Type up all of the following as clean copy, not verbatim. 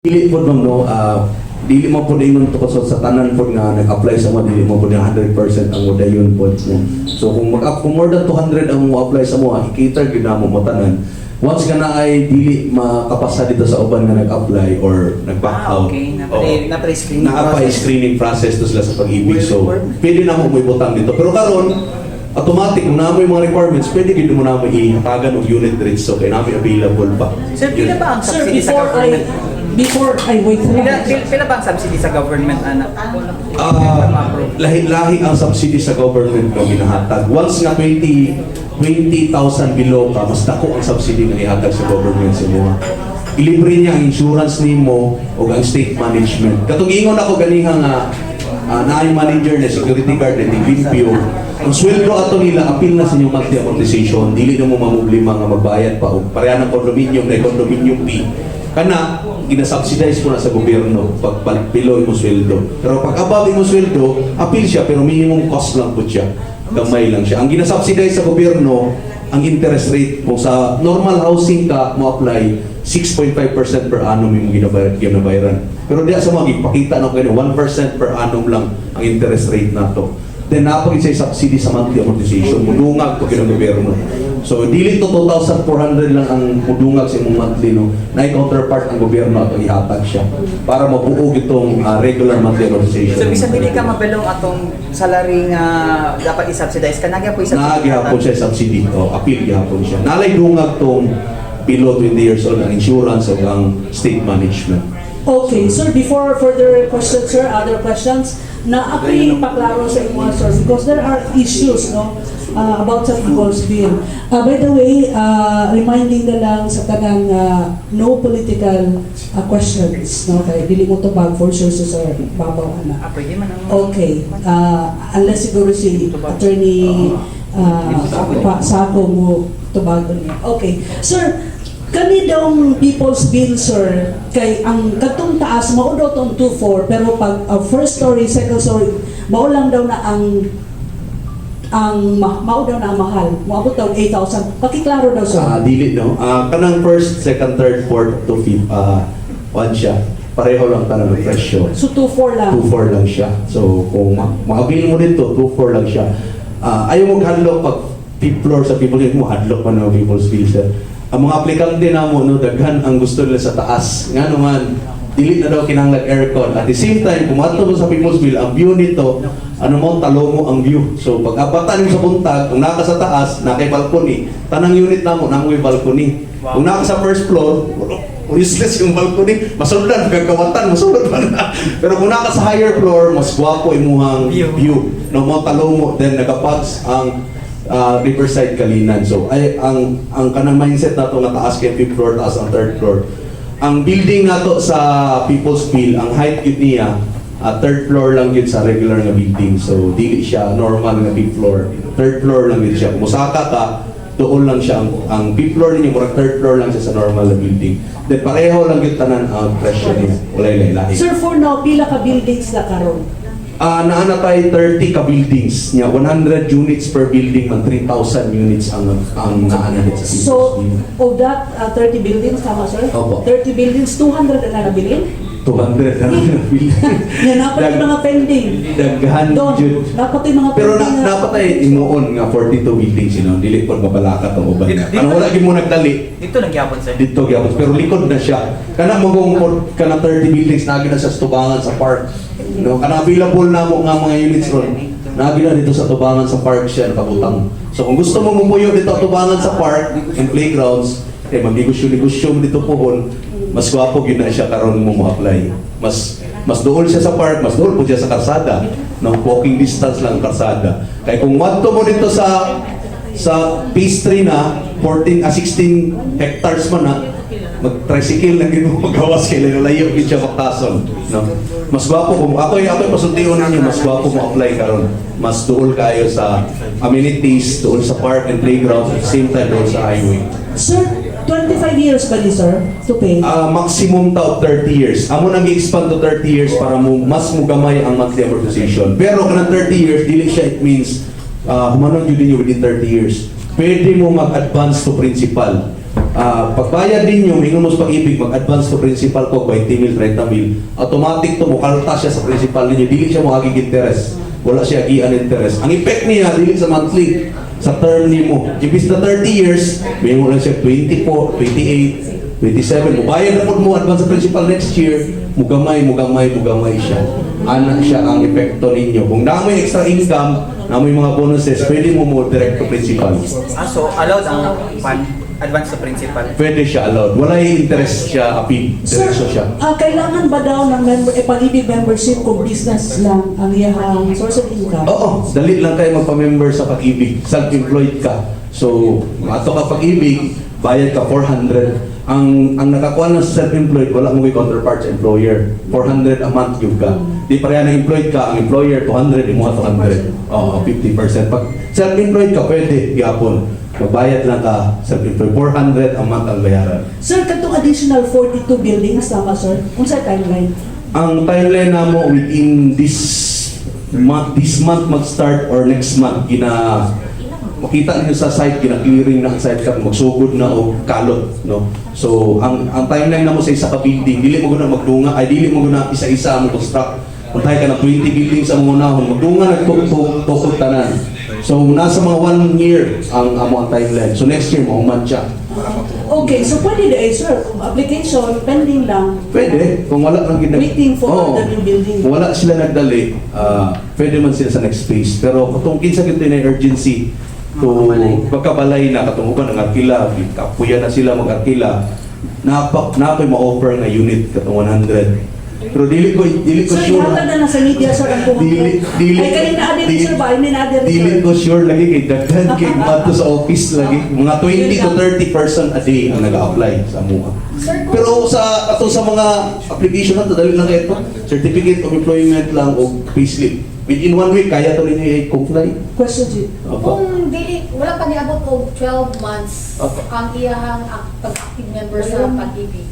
Dili po no, dili mo po ingon to sa tanan po nga nag-apply sa mo, dili mo po na 100% ang modayon po mo. So kung kung more than 200 ang mo apply sa mo, ikita gyud na mo tanan. Once ka na ay dili makapasa dito sa uban nga nag-apply or nag-back out. Okay, na-pre-screening screening process to sila sa pag-ibig. So pwede na mo may butang dito. Pero karon automatic kung namoy mga requirements, pwede gid mo na mo ihatagan og unit rates so kay namoy available pa. Sir, pila ba ang Sir, subsidy sa government? before I wait for Pila ba ang subsidy sa government, anak? Lahi-lahi ang subsidy sa government ko ginahatag. Once nga 20,000 below ka, mas dako ang subsidy na ihatag sa government sa mga. Ilibre niya ang insurance nimo o ang state management. Katong ingon ako ganiha nga naay manager na security guard na limpyo. Ang sweldo ato nila apil na sa inyong monthly amortization, dili na mo mamublima nga magbayad pa og pareha ng condominium na condominium fee. Kana ginasubsidize ko na sa gobyerno pag below mo sweldo. Pero pag above mo sweldo, appeal siya pero minimum cost lang po siya. Gamay lang siya. Ang ginasubsidize sa gobyerno, ang interest rate kung sa normal housing ka mo apply 6.5% per annum yung ginabayaran. Pero diya sa mga ipakita na ko 1% per annum lang ang interest rate nato. Then napag isa subsidy sa monthly amortization, mudungag to kinang gobyerno. So dili to 2,400 lang ang mudungag sa imong monthly no. Nay counterpart ang gobyerno at ihatag siya para mabuog itong regular monthly amortization. So bisan dili ka mabalong atong salary nga dapat i-subsidize ka, nagya po i-subsidize. Nagyapon siya subsidy o appeal gyapon siya. Nalay dungag tong below 20 years old ang insurance o ang state management. Okay, sir, before further questions, sir, other questions, na ako paklaro sa inyong source because there are issues, no, about sa People's Bill. By the way, reminding na lang sa kanang no political questions, no, kaya dili mo to bag for sure sa babaw na. Pwede man ang... Okay, unless siguro si attorney Sako mo tubago niya. Okay, sir, kani daw People's Bill, sir, kay ang katong taas mao daw tong 2.4 pero pag first story, second story, mao lang daw na mao daw na ang mahal. Moabot daw 8,000. Pakiklaro daw, sir. Dili no. Kanang first, second, third, fourth to fifth, one siya. Pareho lang tanang ng presyo. So 2.4 lang. 2.4 lang siya. So kung makabil mo dito, 2.4 lang siya. Ayaw mo hadlok pag fifth floor sa people mo hadlok pa ng People's Bill, sir. Ang mga aplikante na mo, no, daghan ang gusto nila sa taas. Nga naman, dili na daw kinahanglan aircon. At the same time, kung mato mo sa People's Bill, ang view nito, ano mo, talo mo ang view. So, pag abatan mo sa buntag, kung naka sa taas, naka balcony, tanang unit na mo, nangoy balcony. Kung naka sa first floor, useless yung balcony, masundan, gagawatan, masundan pa na. Pero kung naka sa higher floor, mas gwapo imuhang view. No mo, talo mo, then nagapags ang Riverside Kalinan. So ay ang kanang mindset nato nga taas kay fifth floor, taas ang third floor. Ang building nato sa People's Bill, ang height gid niya third floor lang gid sa regular nga building. So dili siya normal nga fifth floor. Third floor lang gid siya. Kung musaka ka, doon lang siya ang fifth floor niya, murag third floor lang siya sa normal na building. Then pareho lang gid tanan ang presyo niya. Walay lahi. Sir, for now, pila ka buildings na karon? Naana tayo 30 ka-buildings niya, 100 units per building, man 3,000 units ang naana nito sa People's So, Bill. of that 30 buildings, tama, sir? Opo. 30 buildings, 200 na nabilin? 200 na building. Yan, dapat yung mga pending. Daghan Doon, jud. dapat yung mga Pero pending. dapat ay inuon nga 42 buildings dili po mabalaka to uban. Ano wala gyud mo nagdali Dito nagyapon, sir. dito gyapon pero likod na siya. Kana magong kana 30 buildings na gyud sa tubangan sa park. No, kana available na mo nga mga units ron. Nabi na dito sa tubangan sa park siya nakabutang. So kung gusto mo mumuyo dito sa tubangan sa park and playgrounds, magigusyo-negosyo mo dito pohon, mas gwapo gyud na siya karon mo apply. Mas dool siya sa park, mas dool po siya sa karsada. No, walking distance lang ang karsada. Kay kung wadto mo dito sa phase 3 na 16 hectares man na mag-tricycle na gino magawas kay layo gid siya maktason, no. Mas gwapo kung ako'y pasultiyon ninyo, mas gwapo mo apply karon. Mas duol kayo sa amenities, duol sa park and playground at the same time duol sa highway. Sir, 25 years ba ni sir to pay? Maximum ta 30 years. Amo nang i-expand to 30 years para mas mugamay ang monthly amortization. Pero kanang 30 years dili siya it means humanong jud niyo within 30 years. Pwede mo mag-advance to principal. Pagbayad din yung hingon mo sa pag-ibig, mag-advance to principal ko, 20 mil, 30 mil, automatic to mukalta siya sa principal ninyo, dili siya mohagig interest. Wala siya agian interest. Ang effect niya, dili sa monthly, sa term ni mo. Ibis na 30 years, may mo lang siya 24, 28, 27. Mubayad na po mo advance sa principal next year, mugamay siya. Anak siya ang epekto ninyo. Kung namoy extra income, namoy mga bonuses, pwede mo direct to principal. So, allowed ang advance to principal. Pwede siya allowed. Wala yung interest siya, api. Sir, Diretso siya. kailangan ba daw ng pag-ibig membership kung business lang ang iyang source of income? Oo, dali lang kayo magpa-member sa pag-ibig. Self-employed ka. So, ato ka pag-ibig, bayad ka 400. Ang nakakuha ng self-employed, wala mo yung counterpart sa employer. 400 a month yung ka. Di pareha na employed ka, ang employer 200, yung mga 200. Oo, 50%. Pag self-employed ka, pwede, yapon. Magbayad lang ka, self-employed. 400 a month ang bayaran. Sir, katong additional 42 buildings, tama sir? Kung sa timeline? Ang timeline na mo within this month mag-start or next month, makita niyo sa site, gina-clearing na ang site ka, magsugod na o kalot, no? So, ang timeline na mo sa isa ka building, dili mo guna magdunga, ay dili mo guna isa-isa ang construct. Kung tayo ka na 20 buildings ang unahon, magdunga nagtukod tanan. So, nasa mga 1 year ang amo ang timeline. So, next year, mahuman siya. Okay, so pwede na sir, application, pending lang. Pwede, kung wala lang Waiting for the new building. Kung wala sila nagdali, pwede man sila sa next phase. Pero kung kinsa gito na urgency, to pagkabalay na katunguban ang arkila, kapuya na sila mag-arkila, napay ma-offer nga unit katong 100. Pero dili ko Sir, sure. ihatag na sa media sir ang kung Dili ay kanina adin sir ba? Ay na adin Dili sir. ko sure lagi kay daghan kay mato sa office lagi. Mga 20 to 30 person a day ang nag-apply sa MUA. Pero sa mga application na to, dali lang ito. Certificate of Employment lang o payslip. Within 1 week, kaya to rin i-comply. Question G. Kung dili, wala pa niabot og 12 months Opo. ang iyahang pag-active member sa pag-ibig.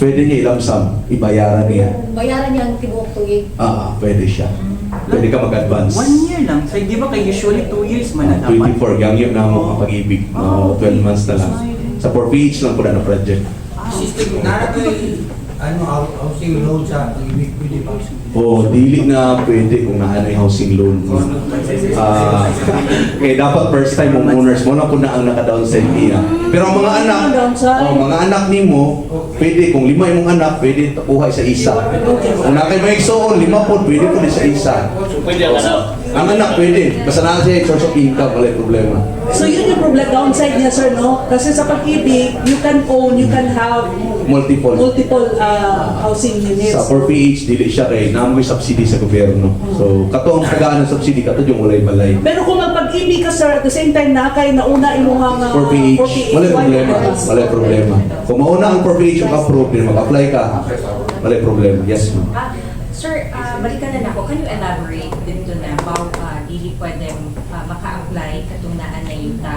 Pwede niya ilamsam, ibayaran niya. Bayaran niya ang tibuok tuig. Pwede siya. Pwede ka mag-advance. 1 year lang. So, di ba kay usually 2 years man na dapat? 24, gangyo na mo ang pag-ibig. 12 months na lang. Sa 4PH lang po na project. System na housing loan sa pag-ibig, pwede pa. Dili na pwede kung nahanay housing loan. Kaya dapat first time homeowners mo na po na ang naka-downside niya. Pero ang mga anak, mga anak nimo, pwede kung 5 imong anak, pwede tapuhay sa isa. Kung nakay maigsoon, 5 po, pwede po din sa isa. Pwede ang anak. Ang anak pwede. Basta na siya source of income, wala yung problema. So yun yung problem downside niya sir no? Kasi sa pag-ibig, you can own, you can have Multiple. housing units. Sa 4PH, dili siya kay namoy subsidy sa gobyerno. So, kato ang tagaan ng subsidy, kato yung walay balay. Pero kung magpag-ibig ka sir, at the same time na kay nauna imuhang 4PH, wala problema. Wala problema. Kung mauna ang 4PH yung approve, din mag-apply ka, wala problema. Yes, ma'am. Sir, balikan na ako. Can you elaborate dito na about dili pwedeng maka-apply katong naan na yuta?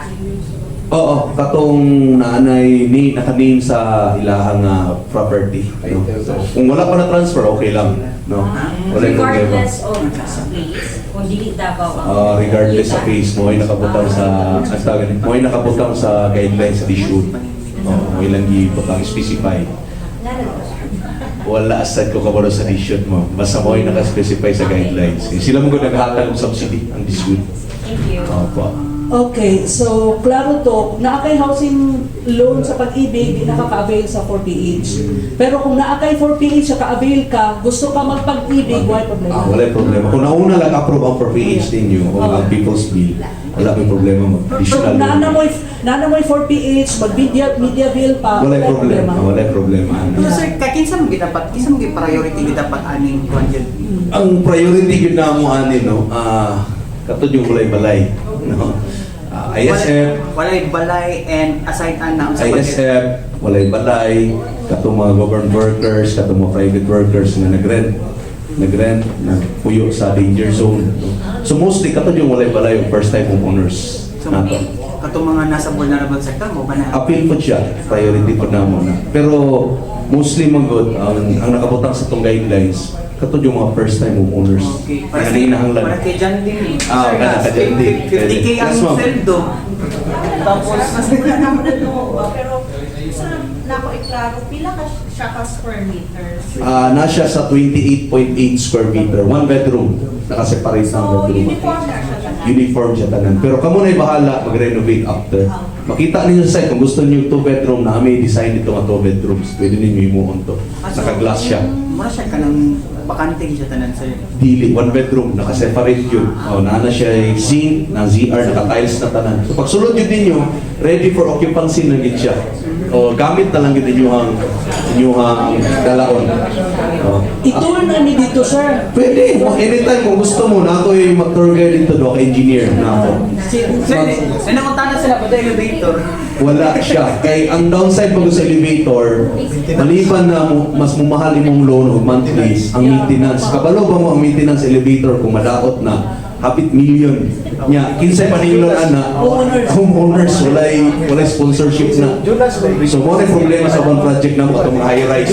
Oo, katong naanay ni naka-name sa ilahang property. No? So, kung wala pa na transfer, okay lang. No? Wala yung problema. Regardless of place, kung dili Davao ang Regardless sa yuta. case, mo ay nakabutang sa mo ay nakabutang sa guidelines sa issue. Mo ay lang gibutang specify. Wala asad ko kabalo sa issue mo. Basta mo ay naka-specify sa guidelines. Sila mo naghatag ng subsidy ang issue. Thank you. Opo. Okay, so klaro to, naakay housing loan sa pag-ibig, di nakaka-avail sa 4PH. Pero kung naakay 4PH, ka-avail ka, gusto ka magpag-ibig, why problema? Wala yung problema. Kung nauna lang approve ang 4PH ninyo o ang People's Bill, wala yung problema So mag-additional kung loan. naana mo 4PH, mag-media bill pa, Wala yung problema. Wala yung problema. Pero sir, kinsa mo gidapat, kinsa mo priority gidapat aning kuan yun? Ang priority yun na mo ani no, katod yung balay-balay. No? ISF, Walay balay and aside na sa ISF, walay balay, katong mga government workers, katong mga private workers na nag-rent, nagpuyo sa danger zone. So mostly, katong yung walay balay, yung first time homeowners nato. katong mga nasa vulnerable sector mo ba na? Appeal po siya, priority po na muna. Pero mostly magod, ang nakabutang sa itong guidelines, katod yung mga first time homeowners. Okay. Para hinahanglan. Para kay John din. Ah, kana ka dyan din. 50K ang Yes, ma'am. sweldo. Tapos, mas Wala naman na no, pero sa nako iklaro, pila ka siya ka square meters? Nasya sa 28.8 square meter, one bedroom. Nakaseparate ng So, bedroom. uniform na siya tanan. Uniform siya tanan. Pero kamo na'y bahala mag-renovate after. Makita ninyo sa site, kung gusto niyo 2 bedroom na may design dito nga 2 bedrooms, pwede ninyo imuon to. Naka-glass siya. Mura siya ka ng bakante siya tanan sir. Dili, 1 bedroom, naka-separate yun. Nana siya ay zinc, na ZR, naka-tiles na tanan. So pag sulod yun ninyo, ready for occupancy na gid siya. Gamit na lang yun inyong dalaon. Itour na ni dito, sir. Pwede, anytime kung gusto mo, na ako yung mag-tour guide dito, do, engineer na ako. Sir, nangunta na sila ba elevator? Wala siya. Kay ang downside pag sa elevator, maliban na mas mumahal imong loan o monthly, ang maintenance. Kabalo ba mo ang maintenance elevator kung madaot na hapit million nya kinsay paninglo ana homeowners walay sponsorship na so mo na problema sa one project na mo atong high rise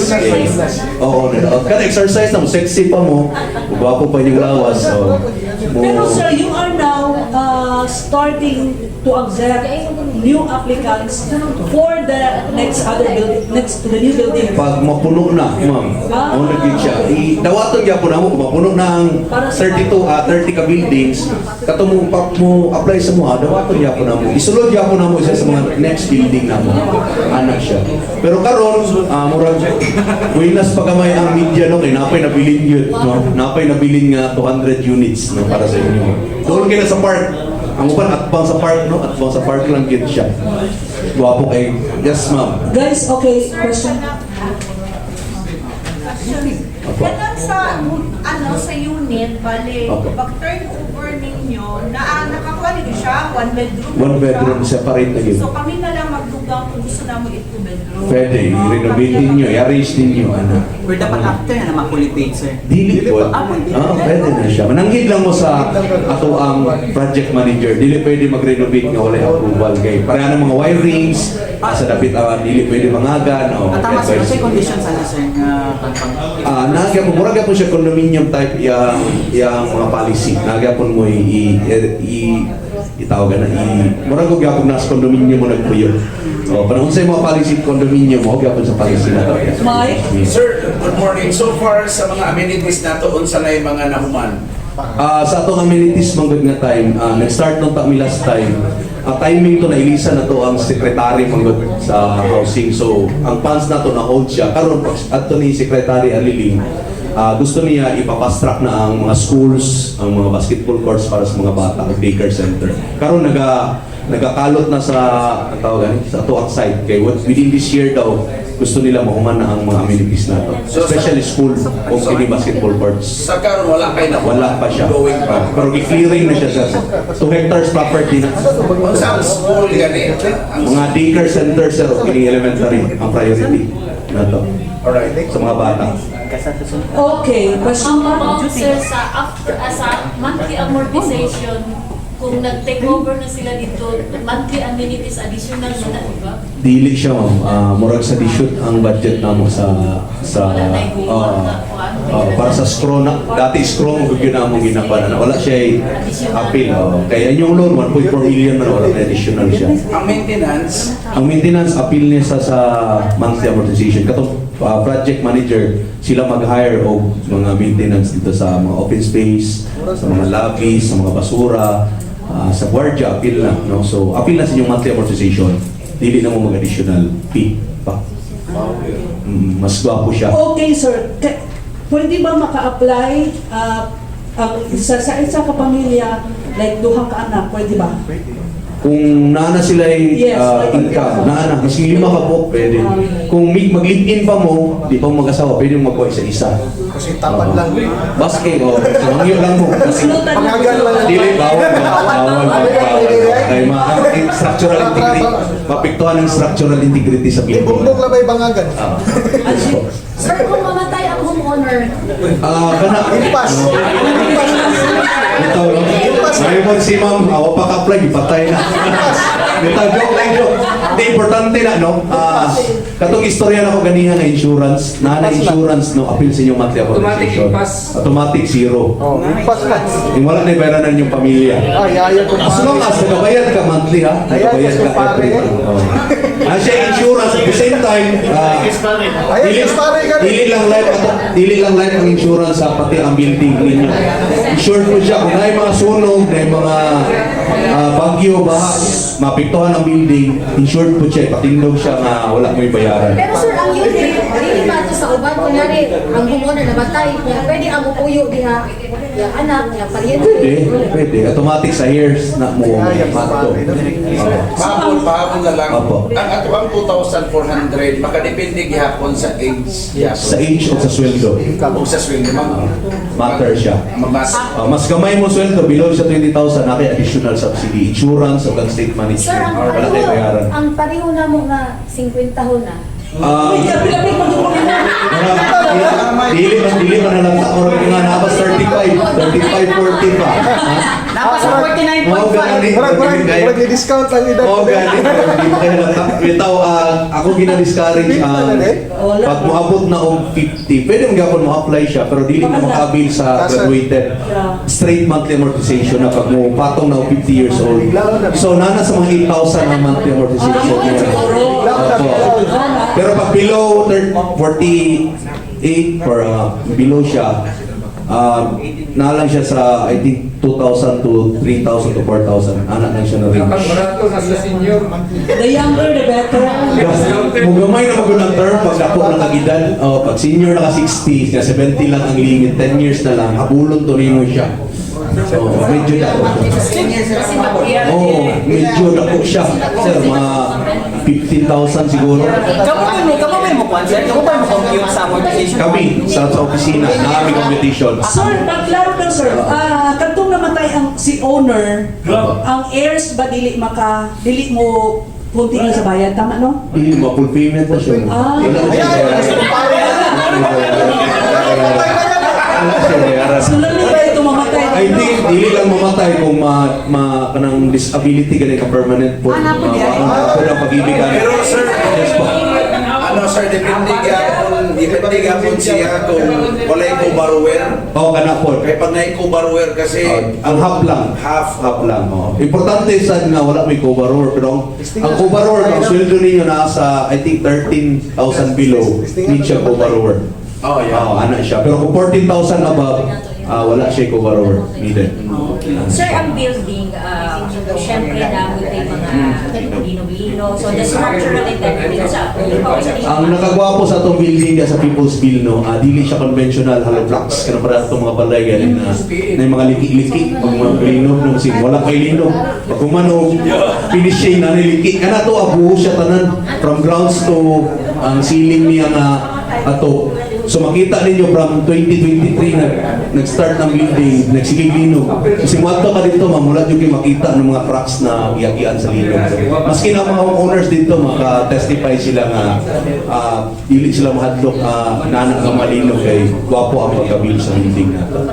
oo na kada exercise na mo sexy pa mo gwapo pa yung lawas so Pero sir, you are now starting to accept new applicants for the next other building, next to the new building. pag mapuno na, ma'am, ang naging siya. Dawaton niya po na mo, kung mapuno na ang 30 ka buildings, kato mo apply sa mga, dawaton niya po na mo. Isulod niya po na mo siya sa mga next building na mo. Anak siya. Pero karon, murag, buinas pa kamay ang media no, kay napay nabilin yun, no? Napay nabilin nga 200 units no, para sa inyo. Doon kayo sa park. Ang upan atbang sa park, no? Atbang sa park lang yun siya. Gwapo kay, yes ma'am. Guys, okay, question. Ganun sa sa unit, bali, Okay. pag turnover ninyo, nakakuha ninyo siya, 1 bedroom. One bedroom, separate na yun. So kami na lang magdugang kung gusto na mo 2 bedroom. Pwede, i-renovate ninyo, i-arrange ninyo, ano. Or dapat after na makulipate sir. Dili po. Pwede na siya. Mananghid lang mo sa ato ang project manager. Dili pwede mag-renovate nga wala approval kay. Pareha ng mga wirings, sa dapit dili pwede mangagan o At tama sir, kasi conditions ano sir nga pang nagya po, murag po siya condominium type yang mga policy. Nagya po mo itawagan na murag ko gyapon nas condominium mo nagpuyo. O panahon sa mga policy condominium mo gyapon sa policy na to. Mike? Sir, good morning. So far, sa mga amenities na to, unsa na yung mga nahuman? Sa atong amenities manggod nga time, nag-start nung kami last time. Timing to na ilisa na to ang secretary manggod sa housing. So, ang funds na to na hold siya. Karon ato ni Secretary Aliling, gusto niya ipapast-track na ang mga schools, ang mga basketball courts para sa mga bata, ang daycare center. Karon nagakalot na sa ang tawagan sa ato ang site kay within this year daw gusto nila mahuman na ang mga amenities na to. So, Especially school o any basketball courts. Sa karon wala kayo na Wala pa siya. going pa. Pero i-clearing na siya sa 2 hectares property na. Unsa ang school gani? Mga daycare centers sir, o kining elementary ang priority na to Alright. sa mga bata. kasatusun. Okay, question Ang pa? sir, sa monthly amortization, kung nag-take over na sila dito, monthly amenities additional na, di ba? Dili siya ma'am. Murag sa dishoot ang budget namo sa Wala na yung para sa scroll na dati scroll mo gyud na mong ginapan na wala siya appeal. Kaya yung loan 1.4 million man wala na additional siya. Ang maintenance, Ang maintenance appeal niya sa monthly amortization. Katong project manager, sila mag-hire og mga maintenance dito sa mga open space, sa mga lobbies, sa mga basura, sa guardia, appeal na. No? So, appeal na sa inyong monthly amortization. Dili na mo mag-additional fee pa. Mas gwapo siya. Okay, sir. Pwede ba maka-apply ang sa isa ka pamilya, like duhang ka anak, pwede ba? Kung naana sila Yes, income, naana, mas 5 ka po, pwede. Kung mag-live-in pa mo, di pa mo mag-asawa, pwede mo magkuha isa-isa. Kasi tapat lang. Baske, mangyo lang mo. Kasi Pangagan lang. dili, bawal. Kaya structural integrity, mapiktuhan ng structural integrity sa building. Bumbong lang may bangagan. Sir, kung mamatay ang homeowner, Kana, Impas. Impas. Ito, no? Ngayon mo si ma'am, ako pa ka-apply, ipatay na. Ito, joke lang, joke. Hindi, importante na, no? Katong istorya na ko ganihan na insurance, na insurance, no? Appeal sa inyong monthly amortization. Automatic zero. Yung wala na ibayaran yung pamilya. As long as nagabayad ka monthly, ha? Nagabayad ka every month. Siya insurance, at the same time, dili lang life ang insurance sa pati ang building ninyo. Insured po siya kung may mga sunog, may mga bagyo, baha, mapiktuhan ang building, insured po siya, patindog siya na wala mo bayaran. Pero sir, ang yun hindi pa ito sa uban. Kunyari, ang homeowner namatay, pwede ang mupuyo diha, yung anak, yung paryente. Pwede. Automatic sa years na mo mato. Pahapon na lang. Opo. Ang ato ang 2,400, makadepende gihapon sa age. Sa age o sa sweldo, O sa sweldo, ma'am. matter siya. Mas Mas gamay mo sweldo, below siya 20,000, na kay additional subsidy, insurance o kang state Sir, management. Wala kayo bayaran. ang pareho na mo nga 50 taon na. Uy, kapilapit mo yung mga Dili man na lang sa oras nga nabas 35, 40 pa. Napa sa 49.5. Murag discount lang edad. Oo, gani. Hindi mo kaya lang. Bitaw, ako gina-discourage pag moabot na og 50, pwede mo gapon mo-apply siya, pero dili na makabil sa graduated. Straight monthly amortization na pag mo patong na og 50 years old. So, nana sa mga 8,000 ang monthly amortization niya. Opo. Pero pag below 48 or below siya, nalang siya sa, I think, 2,000 to 3,000 to 4,000. Anak lang siya na range. The younger, the better. Mugamay na magunang term pag ako ng kagidad, pag senior na ka 60, na 70 lang ang limit, 10 years na lang, habulon to rin mo siya. So, medyo dako siya. Medyo dako siya. Sir, mga 15,000 siguro. Kamu mo kwan, sir? Kamu ba mo compute sa amortization? Kami, sa opisina, na kami competition. Sir, pagklaro lang sir, kantong namatay ang si owner, ang heirs ba dili mo punti lang sa bayad, tama no? Hindi, full payment na siya. Wala na siya bayaran. So, lang nila ito mamatay. I think, dili lang mamatay kung kanang disability ganun ka permanent po. Walang pag-ibigan. Pero sir, Yes po. depende gapon siya kung walay ko borrower. Oo, kana po. Kaya pag nai-co-borrower kasi, Ang half lang. half. Half lang. Oh. Importante sa nga wala may co-borrower. Pero ang co-borrower, ang sweldo ninyo nasa, I think, 13,000 below. Need siya co-borrower. Oh, yeah. Anak siya. Pero kung 14,000 above, wala siya co-borrower. Needed. Sir, ang building, syempre na may mga lino-lino. So, the structural integrity sa Ang nakagwapo sa itong building sa People's Bill, no, dili siya conventional hollow blocks. Kaya para itong mga balay galing na mga liki-liki, mga linog nung sing. Wala kay linog. Pag kumanog, finishing na niliki. Kana to, abuho siya tanan. From grounds to ang ceiling niya nga ato. So makita ninyo from 2023 nag-start ng building, nagsigig linog. Kasi muadto ka dito, mamula yung kayo makita ng mga cracks na iyakian sa linog. Maski na mga homeowners dito, maka-testify sila nga dili sila mahadlok nana nga malinog kay gwapo ang pagkabil sa building nato.